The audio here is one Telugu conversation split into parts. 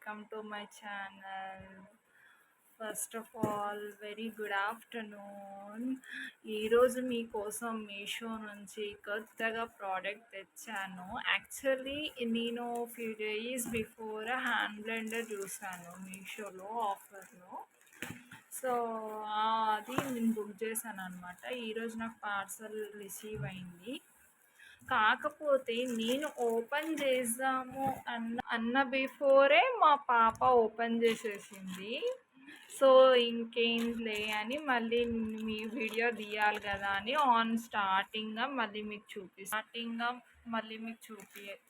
welcome to my channel. First of all very good afternoon. ఈరోజు మీకోసం మీషో నుంచి కొత్తగా ప్రోడక్ట్ తెచ్చాను. యాక్చువల్లీ నేను few days before hand blender చూసాను మీషోలో ఆఫర్లో. సో అది నేను బుక్ చేశాను అనమాట. ఈరోజు నాకు పార్సల్ రిసీవ్ అయింది. కాకపోతే నేను ఓపెన్ చేద్దాము అన్న బిఫోరే మా పాప ఓపెన్ చేసేసింది. సో ఇంకేంలే అని మళ్ళీ మీ వీడియో తీయాలి కదా అని స్టార్టింగ్గా మళ్ళీ మీకు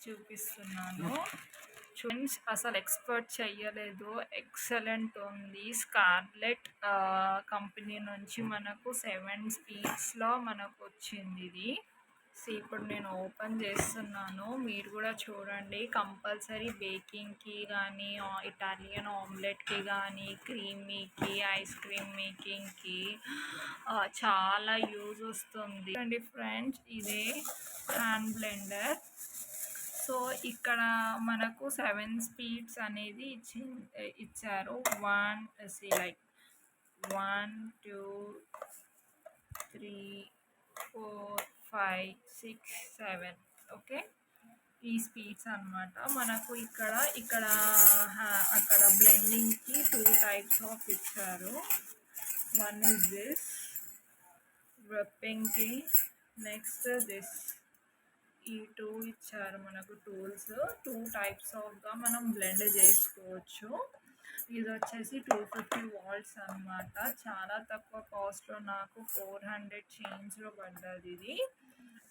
చూపిస్తున్నాను. చూడండి, అసలు ఎక్స్పెక్ట్ చెయ్యలేదు. ఎక్సలెంట్ ఉంది. స్కార్లెట్ కంపెనీ నుంచి మనకు 7 స్పీడ్స్లో మనకు వచ్చింది ఇది. ఇప్పుడు నేను ఓపెన్ చేస్తున్నాను. మీరు కూడా చూడండి. కంపల్సరీ బేకింగ్కి కానీ, ఇటాలియన్ ఆమ్లెట్కి కానీ, క్రీమీకి, ఐస్ క్రీమ్ మేకింగ్కి చాలా యూజ్ వస్తుంది. చూడండి ఫ్రెండ్స్, ఇదే హ్యాండ్ బ్లెండర్. సో ఇక్కడ మనకు 7 స్పీడ్స్ అనేది ఇచ్చారు. 1 2 3 4 5 6 7 ఓకే. ఈ స్పీడ్స్ అనమాట మనకు. ఇక్కడ అక్కడ బ్లెండింగ్కి 2 టైప్స్ ఆఫ్ ఇచ్చారు. వన్ ఇస్ దిస్ విప్పింగ్కి, నెక్స్ట్ దిస్. ఈ 2 ఇచ్చారు మనకు టూల్స్. 2 టైప్స్ ఆఫ్గా మనం బ్లెండ్ చేసుకోవచ్చు. ఇది వచ్చేసి 250 వాట్స్ అనమాట. చాలా తక్కువ కాస్ట్లో నాకు 400 చేంజ్లో పడ్డది ఇది.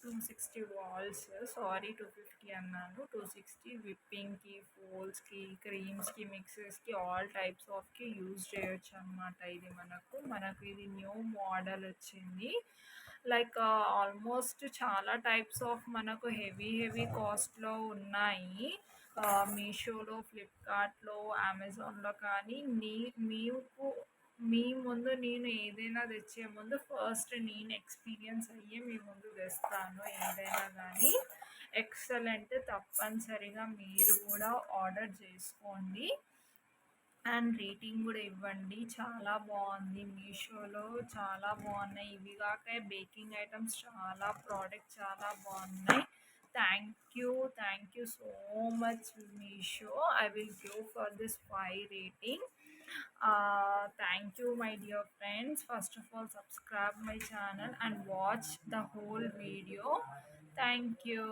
260 వాల్స్, సారీ 250 అన్నాను. 260 విప్పింగ్కి, ఫోల్స్కి, క్రీమ్స్కి, మిక్సెస్కి, ఆల్ టైప్స్ ఆఫ్కి యూజ్ చేయొచ్చు అనమాట. ఇది మనకు ఇది న్యూ మోడల్ వచ్చింది. లైక్ ఆల్మోస్ట్ చాలా టైప్స్ ఆఫ్ మనకు హెవీ కాస్ట్లో ఉన్నాయి. మీషోలో, ఫ్లిప్కార్ట్లో, అమెజాన్లో. కానీ మీ ముందు నేను ఏదైనా తెచ్చే ముందు ఫస్ట్ నేను ఎక్స్పీరియన్స్ అయ్యి మీ ముందు తెస్తాను. ఏదైనా కానీ ఎక్సలెంట్. తప్పనిసరిగా మీరు కూడా ఆర్డర్ చేసుకోండి అండ్ రేటింగ్ కూడా ఇవ్వండి. చాలా బాగుంది. మీషోలో చాలా బాగున్నాయి. ఇవి కాక బేకింగ్ ఐటమ్స్ చాలా ప్రోడక్ట్స్ చాలా బాగున్నాయి. Thank you so much Meesho. I will give for this 5 rating. Thank you my dear friends. First of all, subscribe my channel and watch the whole video. Thank you.